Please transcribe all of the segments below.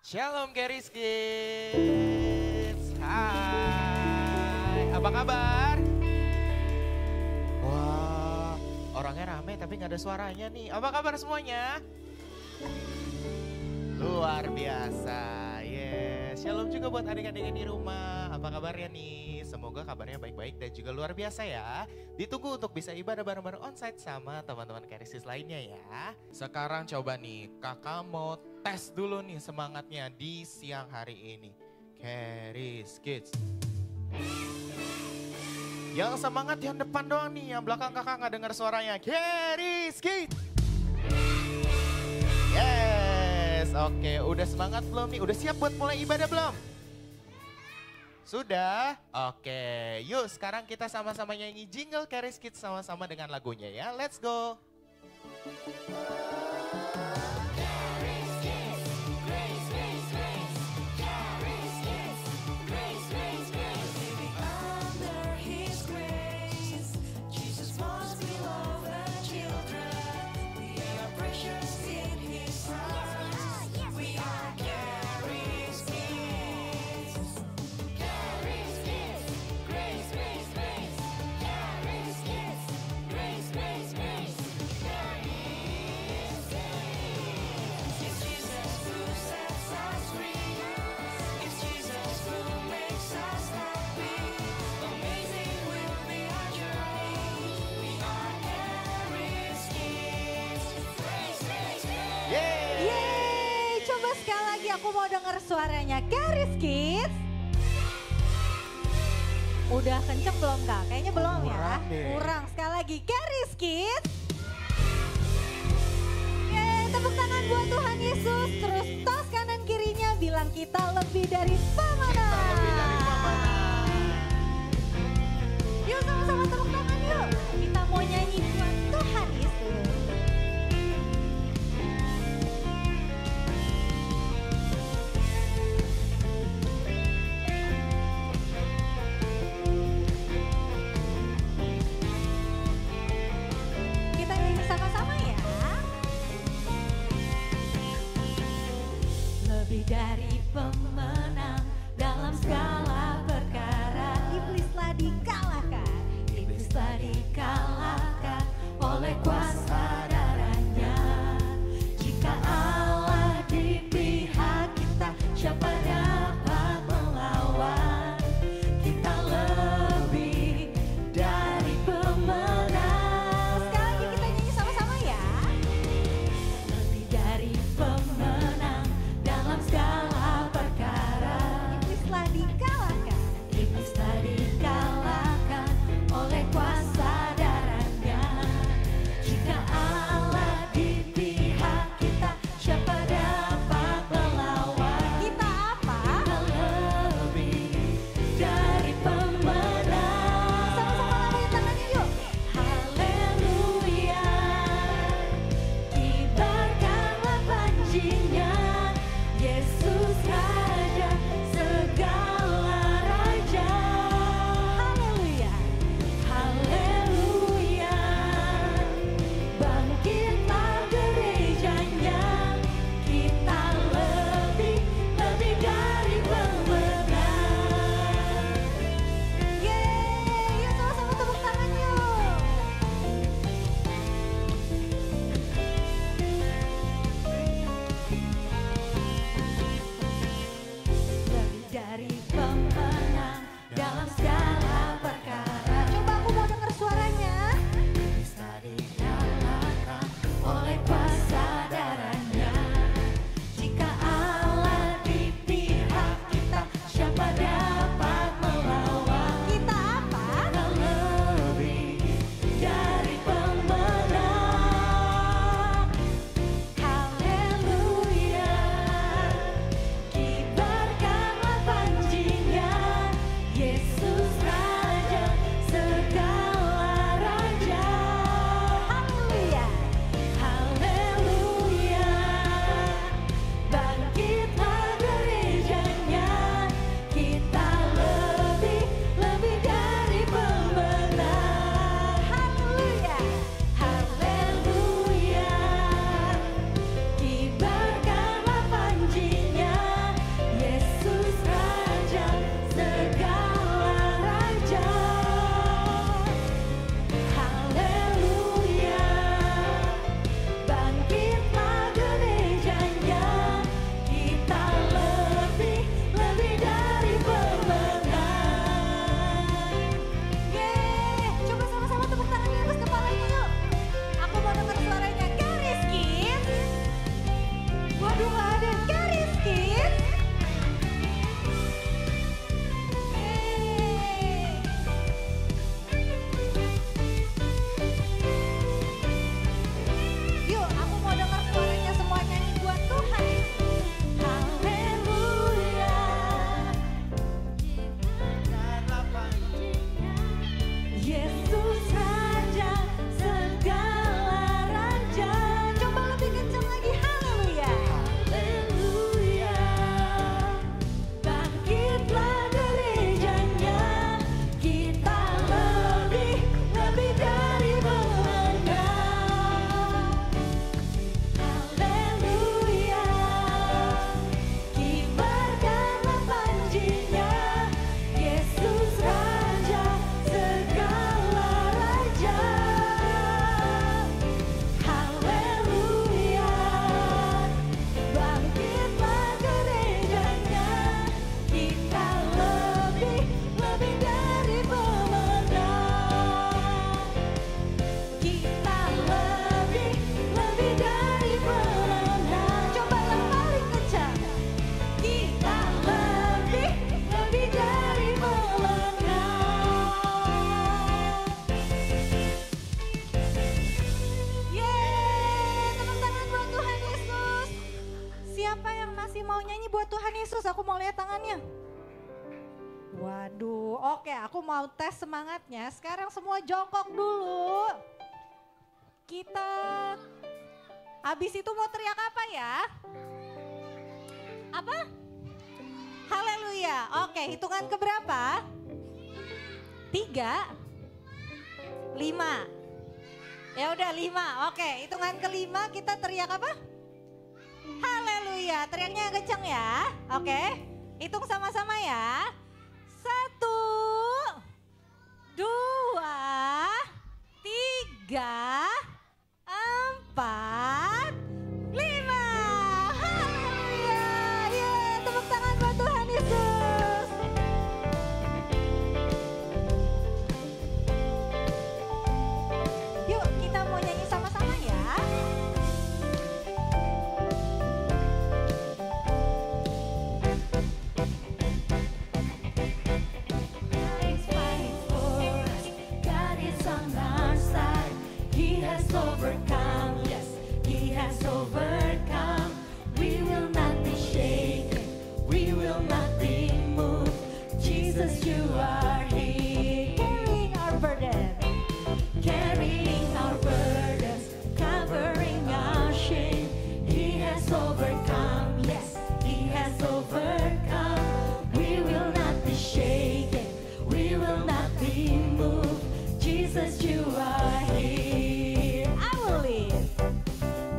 Shalom Keris Kids. Hai, apa kabar? Wah, orangnya rame tapi nggak ada suaranya nih. Apa kabar semuanya? Luar biasa. Yes, shalom juga buat adik-adiknya di rumah. Apa kabarnya nih? Semoga kabarnya baik-baik dan juga luar biasa ya. Ditunggu untuk bisa ibadah bareng-bareng onsite sama teman-teman Kerisis lainnya ya. Sekarang coba nih, kakak mau tes dulu nih semangatnya di siang hari ini. Keris Kids. Yang semangat yang depan doang nih, yang belakang kakak nggak dengar suaranya. Keris Kids. Yes, oke. Udah semangat belum nih? Udah siap buat mulai ibadah belum? Sudah? Oke, yuk sekarang kita sama-sama nyanyi jingle Keris Kids sama-sama dengan lagunya ya. Let's go. Aku mau denger suaranya Keris Kids. Udah kenceng belum Kak? Kayaknya belum ya. Kurang sekali lagi Keris Kids. Yeay, tepuk tangan buat Tuhan Yesus. Terus tos kanan kirinya bilang kita lebih dari pemenang. Kita lebih dari pemenang. Yuk sama-sama tepuk tangan yuk. Kita mau nyanyi buat Tuhan Yesus. Lebih dari pemenang mau nyanyi buat Tuhan Yesus? Aku mau lihat tangannya. Waduh, oke, aku mau tes semangatnya. Sekarang semua jongkok dulu. Kita habis itu mau teriak apa ya? Apa? Haleluya. Oke, hitungan keberapa? 3, 5. Ya udah 5. Oke, hitungan kelima kita teriak apa? Haleluya. Teriaknya yang kenceng ya. Oke, hitung sama-sama ya. 1, 2, 3, 4, 5. Haleluya. Yeay, tepuk tangan buat Tuhan Yesus. Yuk kita mau nyanyi sama-sama ya. God is fighting for us. God is on our side. He has overcome. Yes, He has overcome. We will not be shaken. We will not be moved. Jesus, you are here. Carrying our burden. Carrying our burdens. Covering our shame. He has overcome. Yes, He has overcome. We will not be shaken. We will not be moved. Jesus, you are here. I will live.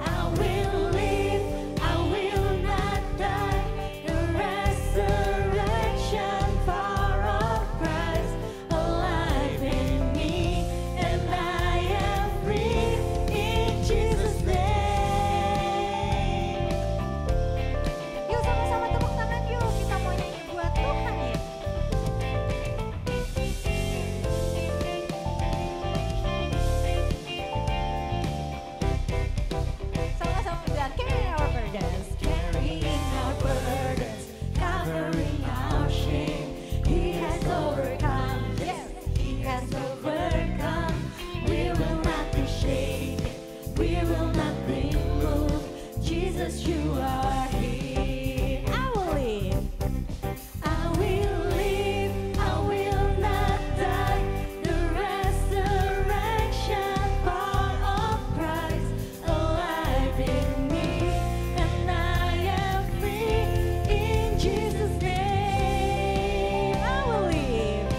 I will live. I will not die. The resurrection power of Christ alive in me, and I am free in Jesus' name. Yuk sama-sama tepuk tangan yuk. Kita mau nyanyi buat Tuhan ya. Sama-sama bilang carrying our burdens, carrying our burdens, covering our shame. He has overcome, yes, He has overcome. We will not be shaken, we will not be moved. Jesus, you are here. I will live. I will live, I will not die. The resurrection power of Christ alive in me, and I am free in Jesus' name. I will live.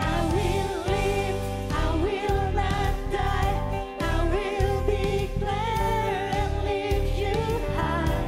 I will live, I will not die. I will declare and lift you high.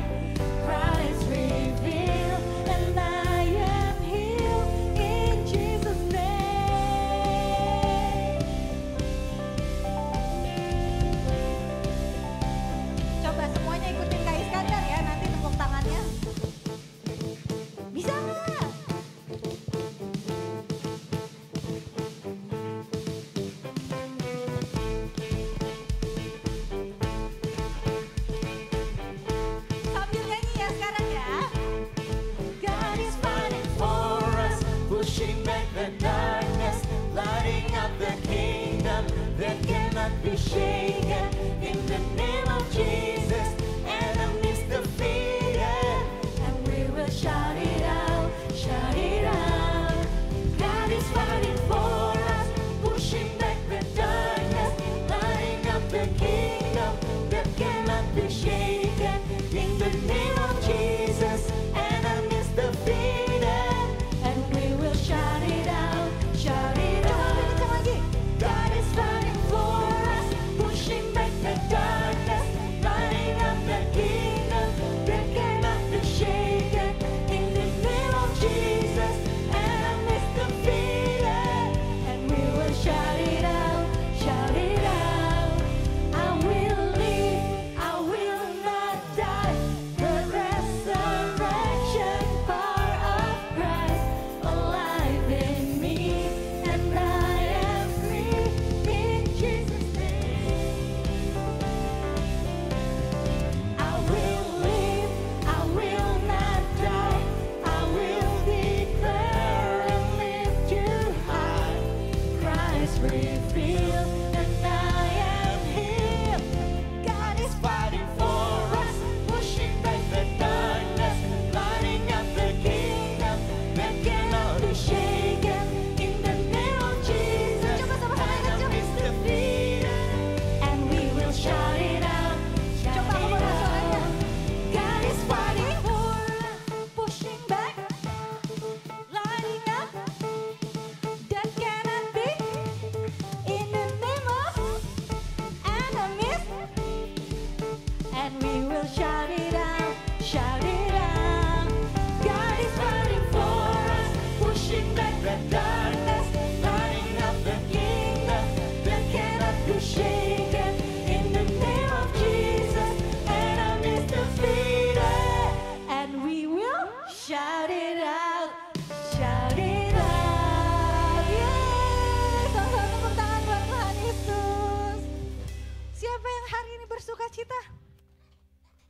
sukacita.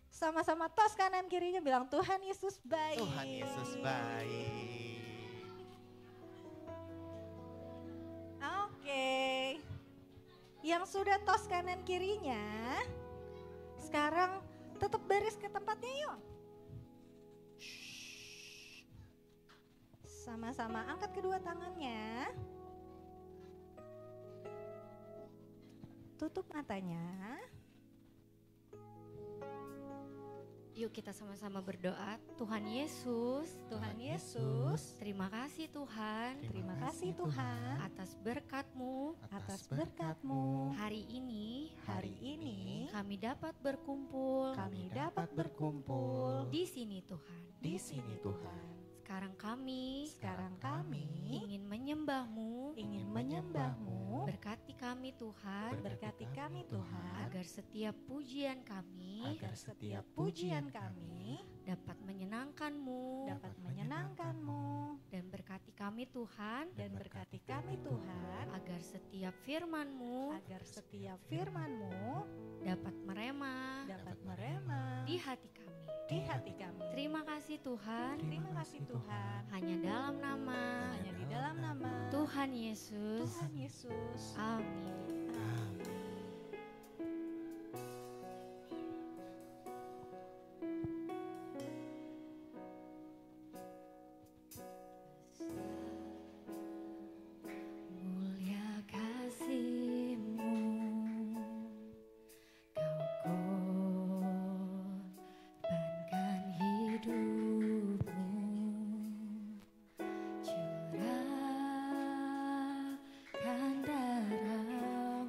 Sama-sama tos kanan kirinya bilang Tuhan Yesus baik. Tuhan Yesus baik. Oke. Yang sudah tos kanan kirinya, sekarang tetap baris ke tempatnya yuk. Shh. Sama-sama angkat kedua tangannya. Tutup matanya. Yuk kita sama-sama berdoa. Tuhan Yesus, Tuhan Yesus, terima kasih Tuhan terima kasih Tuhan atas berkat-Mu. atas berkat-Mu. Hari ini Hari ini kami dapat berkumpul kami dapat berkumpul di sini Tuhan. di sini Tuhan. Sekarang kami Sekarang kami ingin menyembah-Mu, ingin menyembah-Mu. berkati kami Tuhan, Berkati kami Tuhan, agar setiap pujian kami agar setiap pujian kami dapat menyenangkan-Mu, dapat menyenangkan-Mu. dan berkati kami Tuhan, Dan berkati kami Tuhan, agar setiap firman-Mu agar setiap firman-Mu dapat merema dapat merema di hati kami. di hati kami. Terima kasih Tuhan, Terima kasih Tuhan, hanya dalam nama hanya di dalam nama Tuhan Yesus. Tuhan Yesus. Amin. Amin. Mulia kasih-Mu, Kau korbankan hidup-Mu, curahkan darah-Mu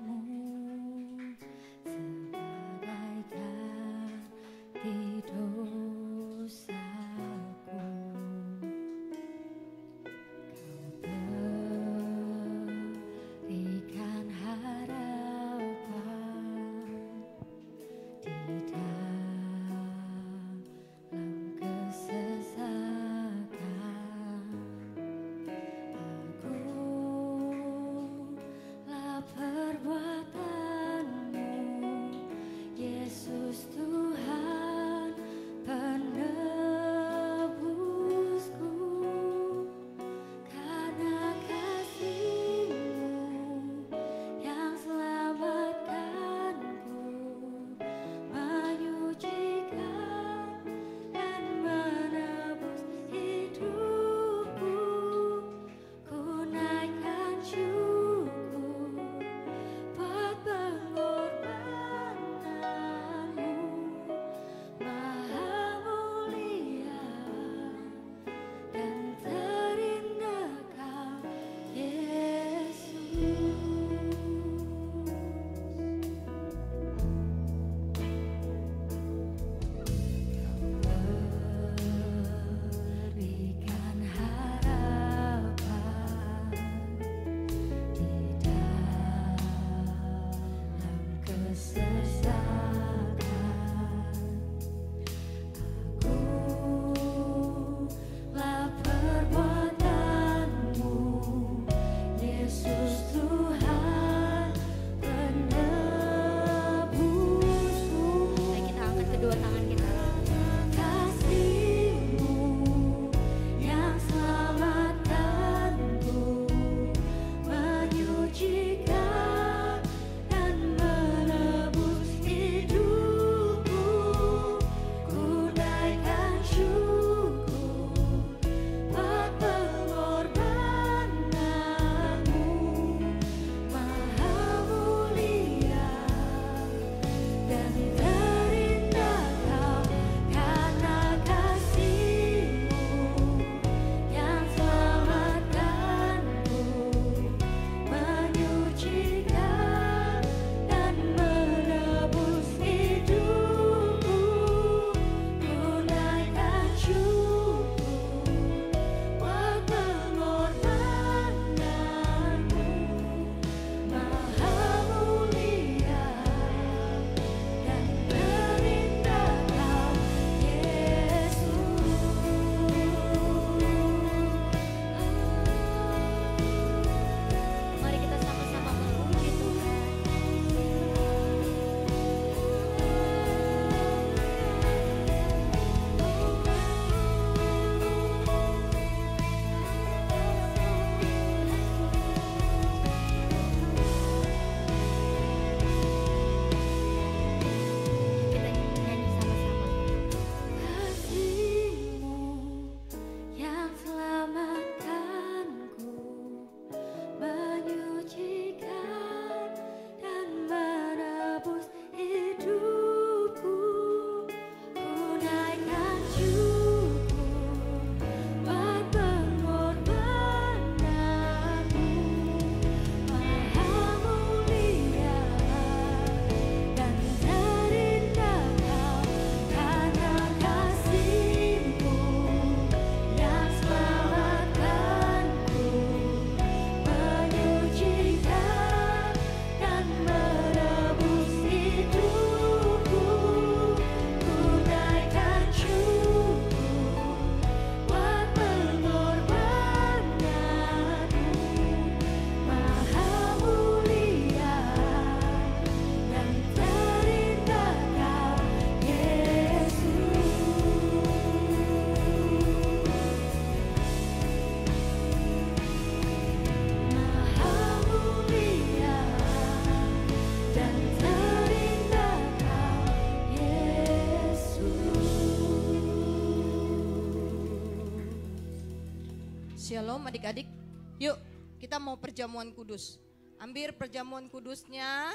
Shalom adik-adik. Yuk kita mau perjamuan kudus. Ambil perjamuan kudusnya.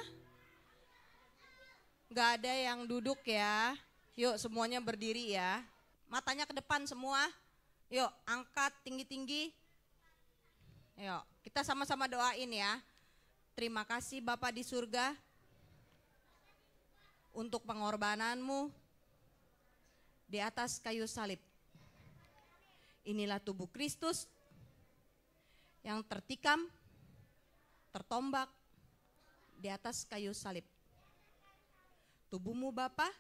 Gak ada yang duduk ya. Yuk semuanya berdiri ya. Matanya ke depan semua. Yuk angkat tinggi-tinggi. Yuk kita sama-sama doain ya. Terima kasih Bapa di surga. Untuk pengorbananmu di atas kayu salib. Inilah tubuh Kristus yang tertikam, tertombak di atas kayu salib. Tubuhmu Bapa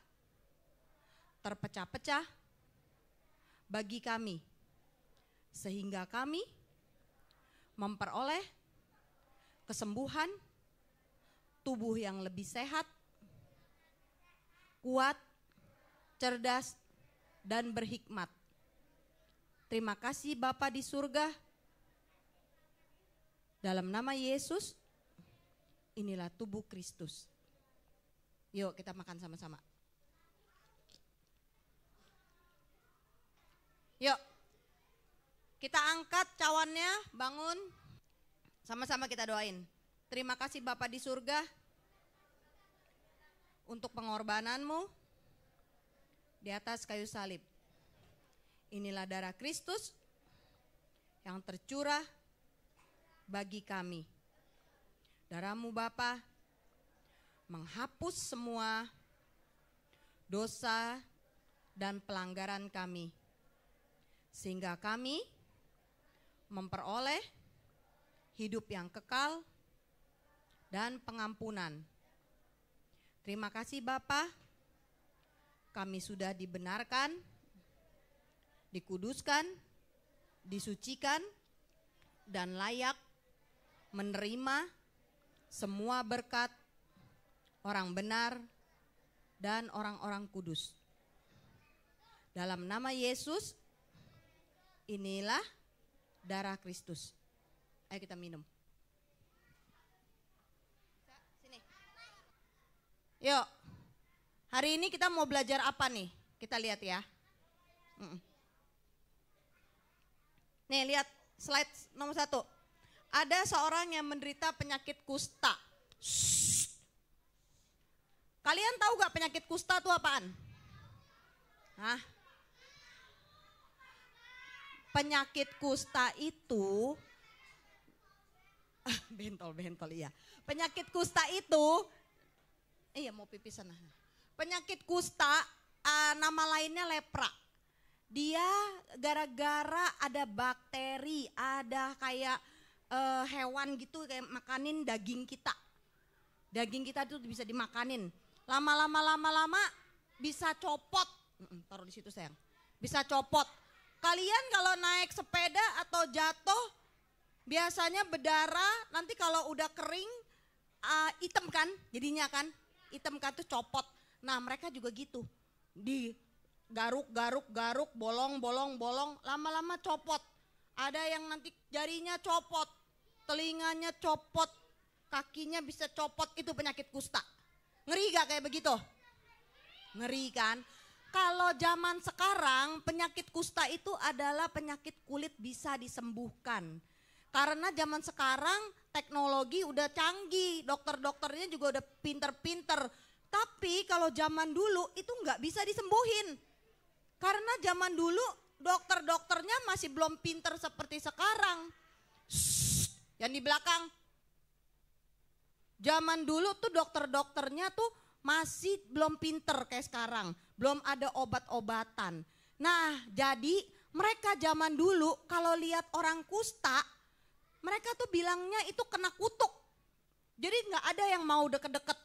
terpecah-pecah bagi kami, sehingga kami memperoleh kesembuhan, tubuh yang lebih sehat, kuat, cerdas, dan berhikmat. Terima kasih Bapa di surga. Dalam nama Yesus, inilah tubuh Kristus. Yuk kita makan sama-sama. Yuk, kita angkat cawannya, bangun. Sama-sama kita doain. Terima kasih Bapa di surga untuk pengorbananmu di atas kayu salib. Inilah darah Kristus yang tercurah bagi kami. Darahmu Bapa menghapus semua dosa dan pelanggaran kami, sehingga kami memperoleh hidup yang kekal dan pengampunan. Terima kasih Bapa, kami sudah dibenarkan, dikuduskan, disucikan, dan layak menerima semua berkat orang benar dan orang-orang kudus. Dalam nama Yesus, inilah darah Kristus. Ayo kita minum. Sini. Yuk, hari ini kita mau belajar apa nih? Kita lihat ya. Nih lihat slide nomor 1. Ada seorang yang menderita penyakit kusta. Shhh. Kalian tahu gak penyakit kusta itu apaan? Hah? Penyakit kusta itu bentol iya. Penyakit kusta itu mau pipis sana. Penyakit kusta nama lainnya lepra. Dia gara-gara ada bakteri, ada kayak hewan gitu kayak makanin daging kita. Daging kita itu bisa dimakanin. Lama-lama bisa copot. Taruh di situ sayang. Bisa copot. Kalian kalau naik sepeda atau jatuh biasanya berdarah, nanti kalau udah kering hitam kan jadinya kan. Hitam kan tuh copot. Nah mereka juga gitu. Di garuk, bolong, lama-lama copot. Ada yang nanti jarinya copot, telinganya copot, kakinya bisa copot, itu penyakit kusta. Ngeri gak kayak begitu? Ngeri kan? Kalau zaman sekarang penyakit kusta itu adalah penyakit kulit bisa disembuhkan. Karena zaman sekarang teknologi udah canggih, dokter-dokternya juga udah pinter-pinter. Tapi kalau zaman dulu itu nggak bisa disembuhin. Karena zaman dulu dokter-dokternya masih belum pinter seperti sekarang. Shhh, yang di belakang. Zaman dulu tuh dokter-dokternya tuh masih belum pinter kayak sekarang. Belum ada obat-obatan. Nah jadi mereka zaman dulu kalau lihat orang kusta, mereka tuh bilangnya itu kena kutuk. Jadi gak ada yang mau deket-deket.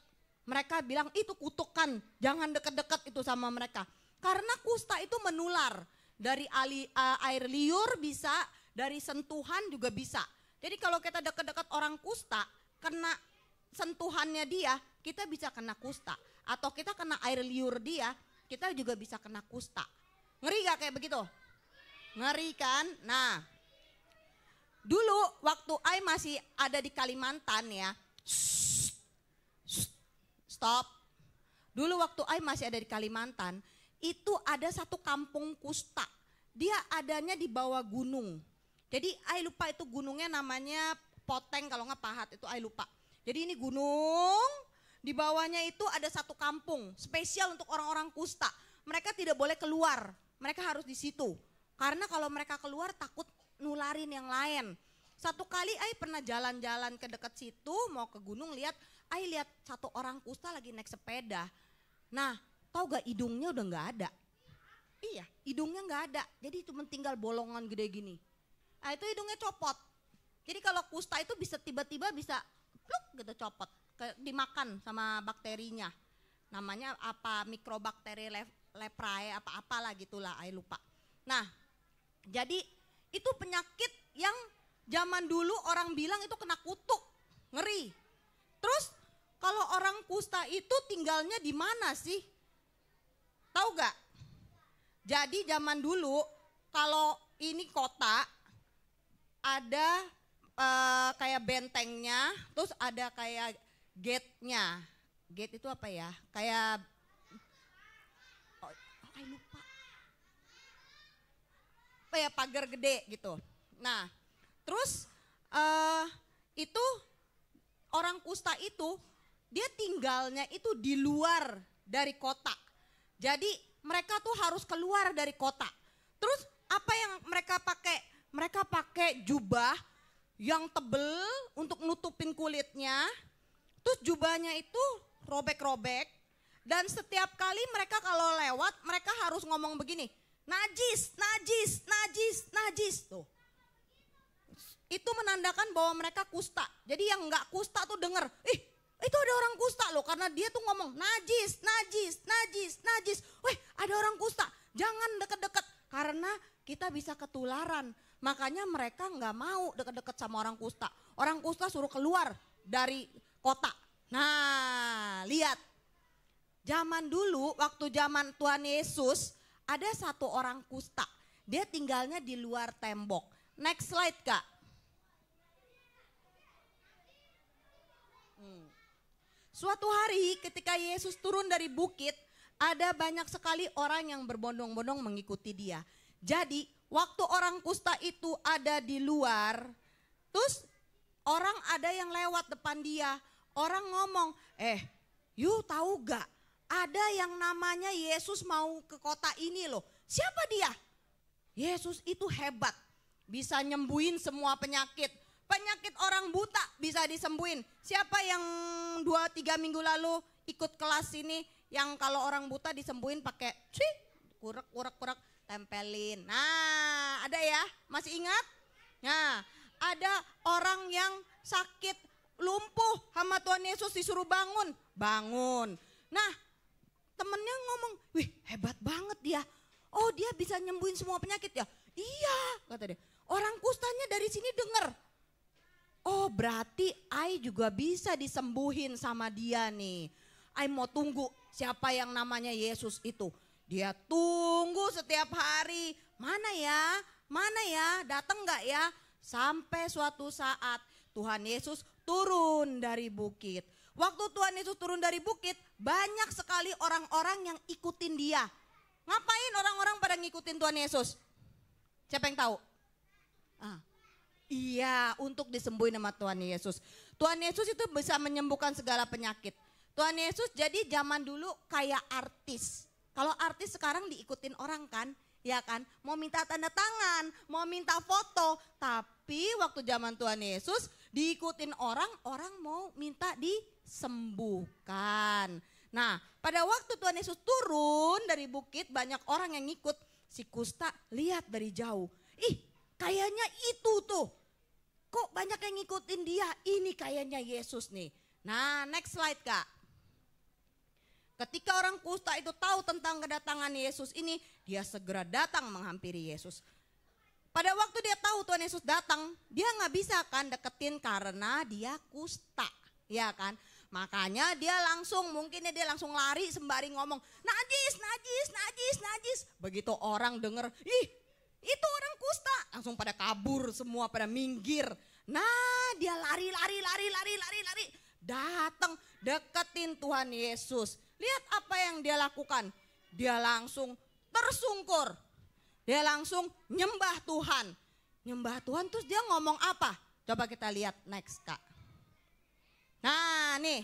Mereka bilang itu kutukan, jangan deket-deket itu sama mereka. Karena kusta itu menular. Dari air liur bisa, dari sentuhan juga bisa. Jadi kalau kita deket-deket orang kusta, kena sentuhannya dia, kita bisa kena kusta. Atau kita kena air liur dia, kita juga bisa kena kusta. Ngeri gak kayak begitu? Ngeri kan? Nah, dulu waktu I masih ada di Kalimantan ya. Stop. Dulu waktu I masih ada di Kalimantan, itu ada satu kampung kusta. Dia adanya di bawah gunung. Jadi I lupa itu gunungnya namanya Poteng kalau nggak Pahat itu I lupa. Jadi ini gunung, di bawahnya itu ada satu kampung spesial untuk orang-orang kusta. Mereka tidak boleh keluar, mereka harus di situ. Karena kalau mereka keluar takut nularin yang lain. Satu kali I pernah jalan-jalan ke dekat situ, mau ke gunung lihat satu orang kusta lagi naik sepeda. Nah, tahu gak hidungnya udah nggak ada. Iya, hidungnya nggak ada. Jadi cuma tinggal bolongan gede gini. Nah, itu hidungnya copot. Jadi kalau kusta itu bisa tiba-tiba bisa pluk gitu copot, dimakan sama bakterinya. Namanya apa mikrobakteri leprae apa-apalah gitulah, I lupa. Nah, jadi itu penyakit yang zaman dulu orang bilang itu kena kutu, ngeri. Terus kalau orang kusta itu tinggalnya di mana sih? Tahu gak? Jadi zaman dulu kalau ini kota ada kayak bentengnya, terus ada kayak gate-nya. Gate itu apa ya? Kayak I lupa. Kayak pagar gede gitu. Nah, terus itu orang kusta itu dia tinggalnya itu di luar dari kota. Jadi mereka tuh harus keluar dari kota. Terus apa yang mereka pakai? Mereka pakai jubah yang tebel untuk nutupin kulitnya. Terus jubahnya itu robek-robek. Dan setiap kali mereka kalau lewat mereka harus ngomong begini. Najis, najis, najis, najis. Tuh. Itu menandakan bahwa mereka kusta. Jadi yang nggak kusta tuh denger. Itu ada orang kusta loh. Karena dia tuh ngomong najis, najis, najis, najis. Weh ada orang kusta. Jangan deket-deket. Karena kita bisa ketularan. Makanya mereka nggak mau deket-deket sama orang kusta. Orang kusta suruh keluar dari kota. Nah, lihat. Zaman dulu, waktu zaman Tuhan Yesus, ada satu orang kusta. Dia tinggalnya di luar tembok. Next slide, Kak. Suatu hari ketika Yesus turun dari bukit, ada banyak sekali orang yang berbondong-bondong mengikuti dia. Jadi waktu orang kusta itu ada di luar, terus orang ada yang lewat depan dia. Orang ngomong, you tahu gak? Ada yang namanya Yesus mau ke kota ini loh. Siapa dia? Yesus itu hebat. Bisa nyembuhin semua penyakit. Penyakit orang buta bisa disembuhin. Siapa yang 2-3 minggu lalu ikut kelas ini yang kalau orang buta disembuhin pakai kurek tempelin. Nah, ada ya? Masih ingat? Nah, ada orang yang sakit lumpuh sama Tuhan Yesus disuruh bangun. Bangun. Nah, temennya ngomong, wih hebat banget dia. Oh dia bisa nyembuhin semua penyakit ya? Iya, kata dia. Orang kustanya dari sini denger. Oh berarti I juga bisa disembuhin sama dia nih. I mau tunggu siapa yang namanya Yesus itu. Dia tunggu setiap hari. Mana ya, datang gak ya? Sampai suatu saat Tuhan Yesus turun dari bukit. Waktu Tuhan Yesus turun dari bukit, banyak sekali orang-orang yang ikutin dia. Ngapain orang-orang pada ngikutin Tuhan Yesus? Siapa yang tahu? Iya, untuk disembuhin sama Tuhan Yesus. Tuhan Yesus itu bisa menyembuhkan segala penyakit. Tuhan Yesus jadi zaman dulu kayak artis. Kalau artis sekarang diikutin orang kan, ya kan? Mau minta tanda tangan, mau minta foto. Tapi waktu zaman Tuhan Yesus diikutin orang mau minta disembuhkan. Nah, pada waktu Tuhan Yesus turun dari bukit, banyak orang yang ngikut. Si kusta lihat dari jauh. Kayaknya itu tuh. Kok banyak yang ngikutin dia? Ini kayaknya Yesus nih. Nah, next slide Kak. Ketika orang kusta itu tahu tentang kedatangan Yesus ini, dia segera datang menghampiri Yesus. Pada waktu dia tahu Tuhan Yesus datang, dia nggak bisa kan deketin karena dia kusta, ya kan? Makanya dia langsung lari sembari ngomong, najis, najis, najis, najis. Begitu orang denger, itu orang kusta, langsung pada kabur semua, pada minggir. Nah, dia lari, datang deketin Tuhan Yesus. Lihat apa yang dia lakukan. Dia langsung tersungkur. Dia langsung nyembah Tuhan. nyembah Tuhan terus dia ngomong apa? Coba kita lihat next Kak. Nah nih,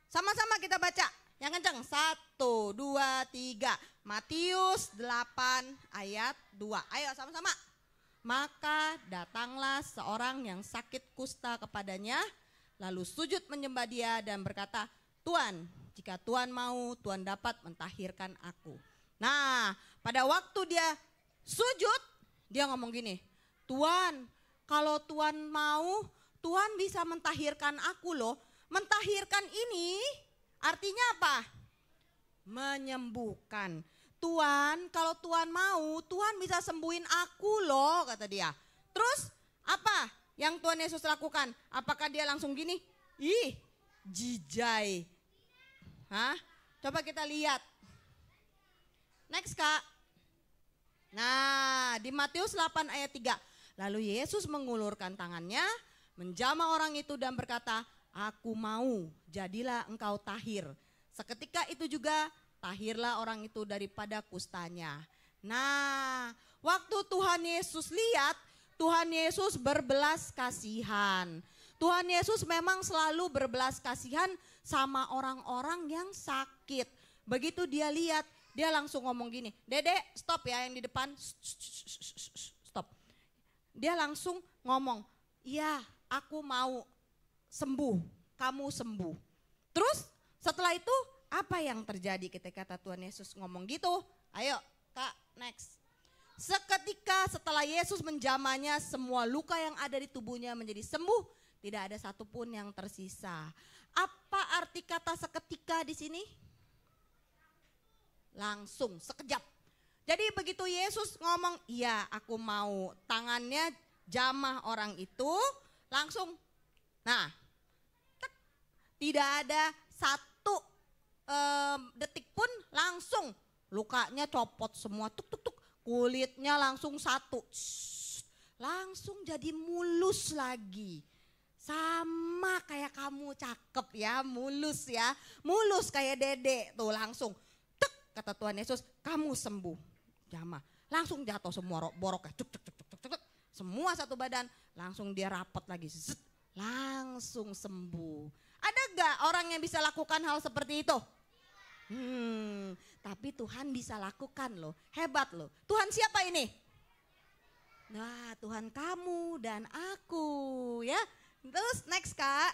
sama-sama kita baca. Yang kencang, 1, 2, 3. Matius 8 ayat 2. Ayo sama-sama. Maka datanglah seorang yang sakit kusta kepadanya, lalu sujud menyembah dia dan berkata, Tuan, jika Tuhan mau, Tuhan dapat mentahirkan aku. Nah, pada waktu dia sujud, dia ngomong gini, Tuhan, kalau Tuhan mau, Tuhan bisa mentahirkan aku loh. Mentahirkan ini artinya apa? Menyembuhkan. Tuhan, kalau Tuhan mau, Tuhan bisa sembuhin aku loh, kata dia. Terus apa yang Tuhan Yesus lakukan? Apakah dia langsung gini? Ih, jijai. Hah? Coba kita lihat. Next Kak. Nah, di Matius 8 ayat 3. Lalu Yesus mengulurkan tangannya, menjamah orang itu dan berkata, Aku mau, jadilah engkau tahir. Seketika itu juga tahirlah orang itu daripada kustanya. Nah, waktu Tuhan Yesus lihat, Tuhan Yesus berbelas kasihan. Tuhan Yesus memang selalu berbelas kasihan sama orang-orang yang sakit. Begitu dia lihat, dia langsung ngomong gini, Dedek stop ya yang di depan, stop. Dia langsung ngomong, iya aku mau sembuh, kamu sembuh. Terus setelah itu apa yang terjadi ketika Tuhan Yesus ngomong gitu? Ayo Kak, next. Seketika setelah Yesus menjamahnya, semua luka yang ada di tubuhnya menjadi sembuh. Tidak ada satupun yang tersisa. Apa arti kata seketika di sini? Langsung, sekejap. Jadi begitu Yesus ngomong, iya aku mau, tangannya jamah orang itu, langsung. Nah, tidak ada satu detik pun langsung lukanya copot semua, tuk tuk tuk, kulitnya langsung satu, langsung jadi mulus lagi. Sama kayak kamu cakep ya, mulus ya, mulus kayak Dede tuh langsung. Tek, kata Tuhan Yesus, kamu sembuh. Jamah, langsung jatuh semua boroknya, cuk cuk cuk cuk cuk, semua satu badan, langsung dia rapet lagi, zet, langsung sembuh. Ada gak orang yang bisa lakukan hal seperti itu? Tapi Tuhan bisa lakukan loh, hebat loh. Tuhan siapa ini? Nah, Tuhan kamu dan aku ya. Terus next Kak.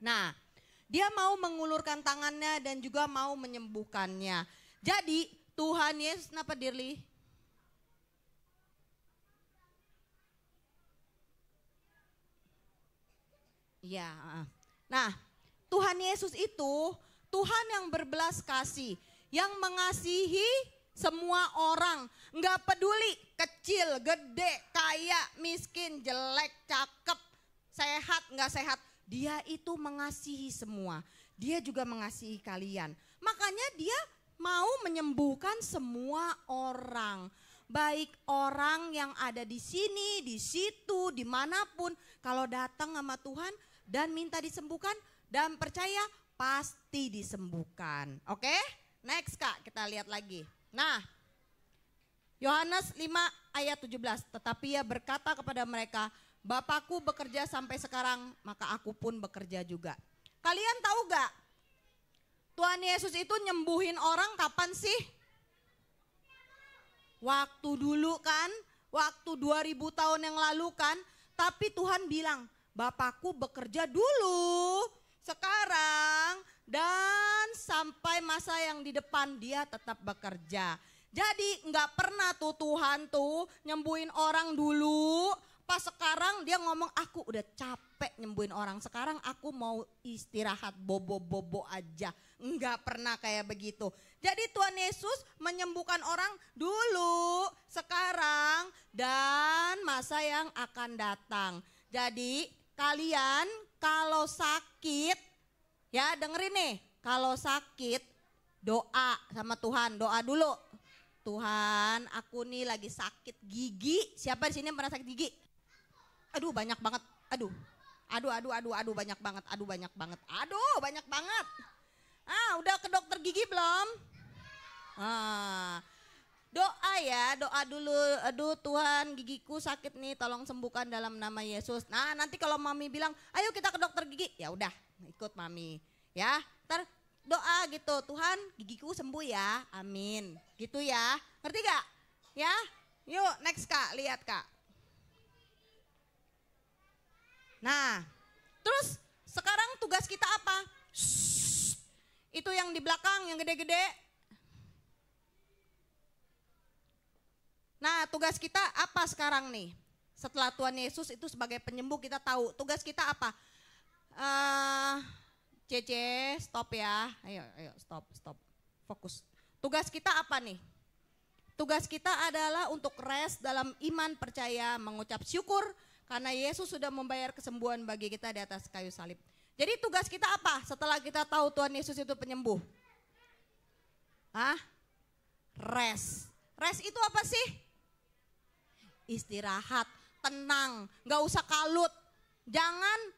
Nah, dia mau mengulurkan tangannya dan juga mau menyembuhkannya. Jadi Tuhan Yesus, kenapa Dirli? Iya. Nah, Tuhan Yesus itu Tuhan yang berbelas kasih, yang mengasihi semua orang, nggak peduli kecil, gede, kaya, miskin, jelek, cakep, sehat, nggak sehat. Dia itu mengasihi semua. Dia juga mengasihi kalian. Makanya dia mau menyembuhkan semua orang. Baik orang yang ada di sini, di situ, dimanapun. Kalau datang sama Tuhan dan minta disembuhkan dan percaya pasti disembuhkan. Oke? Next Kak, kita lihat lagi. Nah, Yohanes 5 ayat 17. Tetapi ia berkata kepada mereka, Bapakku bekerja sampai sekarang, maka aku pun bekerja juga. Kalian tahu gak? Tuhan Yesus itu nyembuhin orang kapan sih? Waktu dulu kan, waktu 2000 tahun yang lalu kan. Tapi Tuhan bilang, Bapakku bekerja dulu, sekarang, dan sampai masa yang di depan dia tetap bekerja. Jadi nggak pernah tuh Tuhan tuh nyembuhin orang dulu, pas sekarang dia ngomong aku udah capek nyembuhin orang, sekarang aku mau istirahat bobo-bobo aja. Nggak pernah kayak begitu. Jadi Tuhan Yesus menyembuhkan orang dulu, sekarang, dan masa yang akan datang. Jadi kalian kalau sakit, ya dengerin nih, kalau sakit doa sama Tuhan, doa dulu. Tuhan, aku nih lagi sakit gigi. Siapa di sini yang pernah sakit gigi? Aduh, banyak banget. Aduh, banyak banget. Aduh, banyak banget. Ah, udah ke dokter gigi belum? Ah, Doa ya, doa dulu. Aduh Tuhan, gigiku sakit nih, tolong sembuhkan dalam nama Yesus. Nah, nanti kalau mami bilang, ayo kita ke dokter gigi, ya udah, ikut mami. Ya, ntar doa gitu, Tuhan gigiku sembuh ya, amin. Gitu ya, ngerti gak? Ya, yuk next Kak, lihat Kak. Nah, terus sekarang tugas kita apa? Shhh, itu yang di belakang, yang gede-gede. Nah, tugas kita apa sekarang nih? Setelah Tuhan Yesus itu sebagai penyembuh, kita tahu tugas kita apa? Cece, stop ya. Ayo, stop. Fokus. Tugas kita apa nih? Tugas kita adalah untuk rest dalam iman, percaya, mengucap syukur karena Yesus sudah membayar kesembuhan bagi kita di atas kayu salib. Jadi tugas kita apa setelah kita tahu Tuhan Yesus itu penyembuh? Rest. Rest itu apa sih? Istirahat, tenang, gak usah kalut. Jangan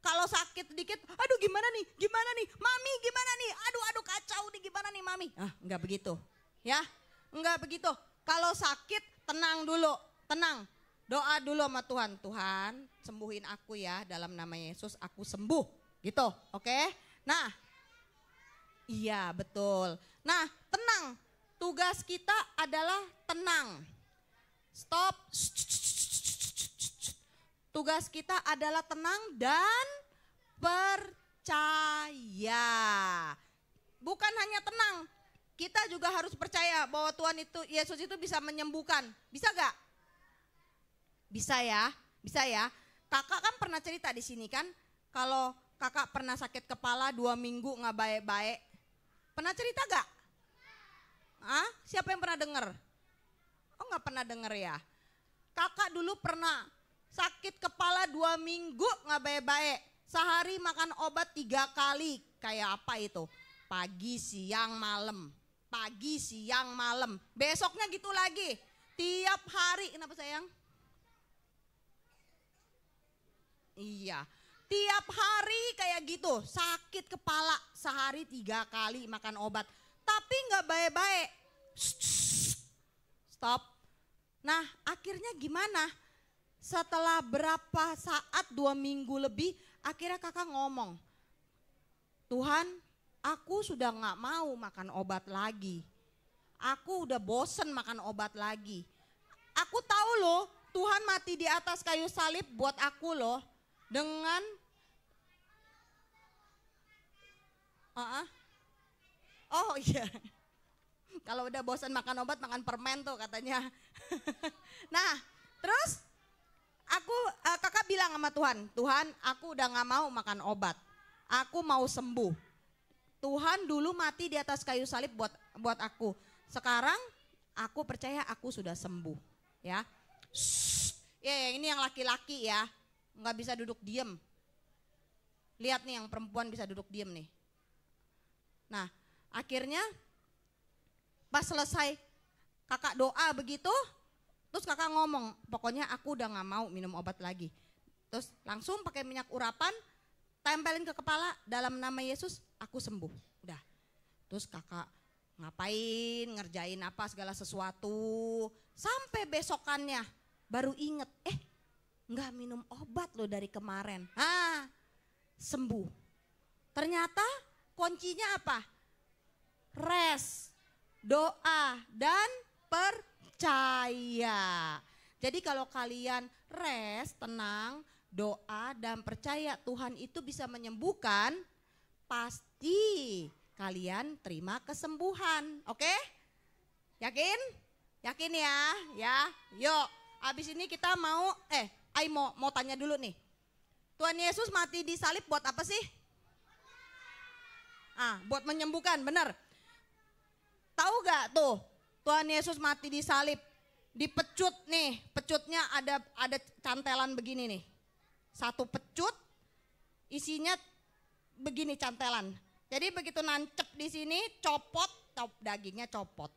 kalau sakit sedikit, aduh gimana nih, mami gimana nih, aduh kacau nih gimana nih mami. Enggak begitu ya, enggak begitu. Kalau sakit tenang dulu, tenang. Doa dulu sama Tuhan, Tuhan sembuhin aku ya dalam nama Yesus, aku sembuh gitu, oke? Nah, iya betul. Nah tenang, tugas kita adalah tenang. Stop. Tugas kita adalah tenang dan percaya. Bukan hanya tenang, kita juga harus percaya bahwa Tuhan itu, Yesus itu bisa menyembuhkan. Bisa gak? Bisa ya. Kakak kan pernah cerita di sini kan, kalau kakak pernah sakit kepala 2 minggu gak baik-baik. Pernah cerita gak? Siapa yang pernah dengar? Oh gak pernah denger ya. Kakak dulu pernah sakit kepala 2 minggu gak baik-baik. Sehari makan obat 3 kali. Kayak apa itu? Pagi, siang, malam. Pagi, siang, malam. Besoknya gitu lagi. Tiap hari. Kenapa sayang? Iya. Tiap hari kayak gitu. Sakit kepala. Sehari 3 kali makan obat. Tapi gak baik-baik. Stop. Nah akhirnya gimana? Setelah berapa saat 2 minggu lebih akhirnya kakak ngomong, Tuhan aku sudah gak mau makan obat lagi. Aku udah bosen makan obat lagi. Aku tahu loh Tuhan mati di atas kayu salib buat aku loh. Dengan oh iya. Kalau udah bosan makan obat, makan permen tuh katanya. Nah, terus kakak bilang sama Tuhan, Tuhan aku udah gak mau makan obat. Aku mau sembuh. Tuhan dulu mati di atas kayu salib buat aku. Sekarang aku percaya aku sudah sembuh. Ya, ya ini yang laki-laki ya, nggak bisa duduk diem. Lihat nih yang perempuan bisa duduk diem nih. Nah, akhirnya pas selesai kakak doa begitu, terus kakak ngomong, pokoknya aku udah gak mau minum obat lagi. Terus langsung pakai minyak urapan, tempelin ke kepala dalam nama Yesus, aku sembuh. Udah. Terus kakak ngapain, ngerjain apa segala sesuatu. Sampai besokannya baru inget, gak minum obat loh dari kemarin. Sembuh. Ternyata kuncinya apa? Rest. Doa dan percaya. Jadi kalau kalian rest, tenang, doa dan percaya Tuhan itu bisa menyembuhkan, pasti kalian terima kesembuhan. Oke? Yakin? Yakin ya? Ya. Yuk, abis ini kita mau mau tanya dulu nih. Tuhan Yesus mati di salib buat apa sih? Buat menyembuhkan, benar. Tahu gak tuh Tuhan Yesus mati di salib, dipecut nih, pecutnya ada cantelan begini nih. Satu pecut isinya begini cantelan. Jadi begitu nancep di sini copot, dagingnya copot.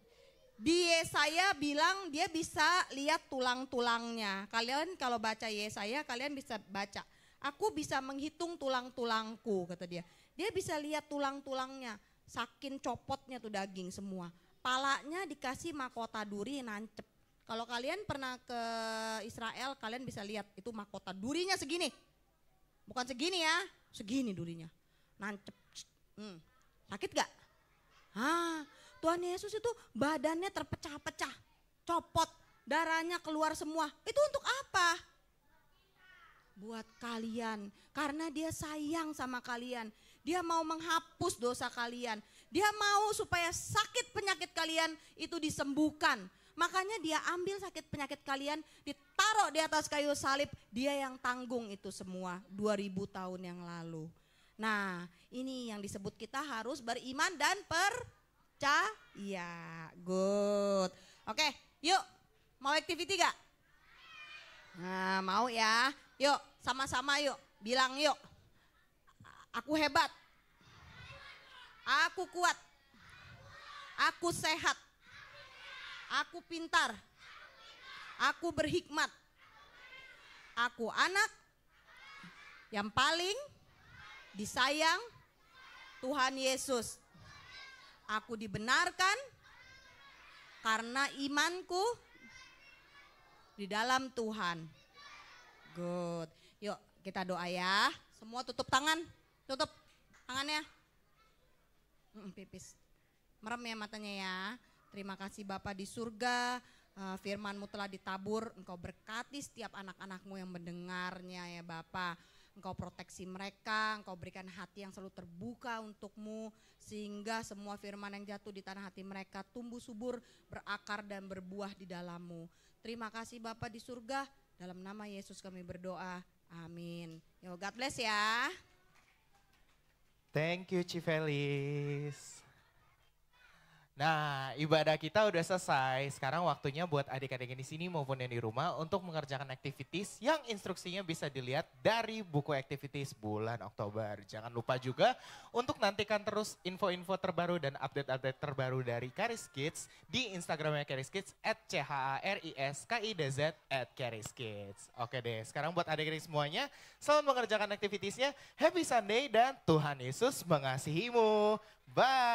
Di Yesaya bilang dia bisa lihat tulang-tulangnya. Kalian kalau baca Yesaya kalian bisa baca. Aku bisa menghitung tulang-tulangku kata dia. Dia bisa lihat tulang-tulangnya. Saking copotnya tuh daging semua. palanya dikasih mahkota duri nancep. Kalau kalian pernah ke Israel, kalian bisa lihat itu mahkota durinya segini. Bukan segini ya, segini durinya. Nancep. Sakit gak? Tuhan Yesus itu badannya terpecah-pecah, copot, darahnya keluar semua. Itu untuk apa? Buat kalian, karena dia sayang sama kalian. Dia mau menghapus dosa kalian. Dia mau supaya sakit penyakit kalian itu disembuhkan. Makanya dia ambil sakit penyakit kalian, ditaruh di atas kayu salib. Dia yang tanggung itu semua 2000 tahun yang lalu. Nah, ini yang disebut kita harus beriman dan percaya. Good. Oke, yuk. Mau activity gak? Nah, mau ya. Yuk, sama-sama yuk. Bilang yuk. Aku hebat. Aku kuat. Aku sehat. Aku pintar. Aku berhikmat. Aku anak yang paling disayang Tuhan Yesus. Aku dibenarkan karena imanku di dalam Tuhan. Good. Yuk kita doa ya. Semua tutup tangan. Tutup tangannya. Pipis. Merem ya matanya ya. Terima kasih Bapa di surga, firman-Mu telah ditabur, Engkau berkati setiap anak-anak-Mu yang mendengarnya ya Bapa. Engkau proteksi mereka, Engkau berikan hati yang selalu terbuka untuk-Mu, sehingga semua firman yang jatuh di tanah hati mereka tumbuh subur, berakar dan berbuah di dalam-Mu. Terima kasih Bapa di surga, dalam nama Yesus kami berdoa, amin. Yo, God bless ya. Thank you Civelis. Nah, ibadah kita udah selesai. Sekarang waktunya buat adik-adik yang di sini maupun yang di rumah untuk mengerjakan activities yang instruksinya bisa dilihat dari buku activities bulan Oktober. Jangan lupa juga untuk nantikan terus info-info terbaru dan update-update terbaru dari Charis Kids di Instagramnya Charis Kids @CHARISKIDZ @CharisKids. Oke deh, sekarang buat adik-adik semuanya, selamat mengerjakan activitiesnya. Happy Sunday dan Tuhan Yesus mengasihimu. Bye.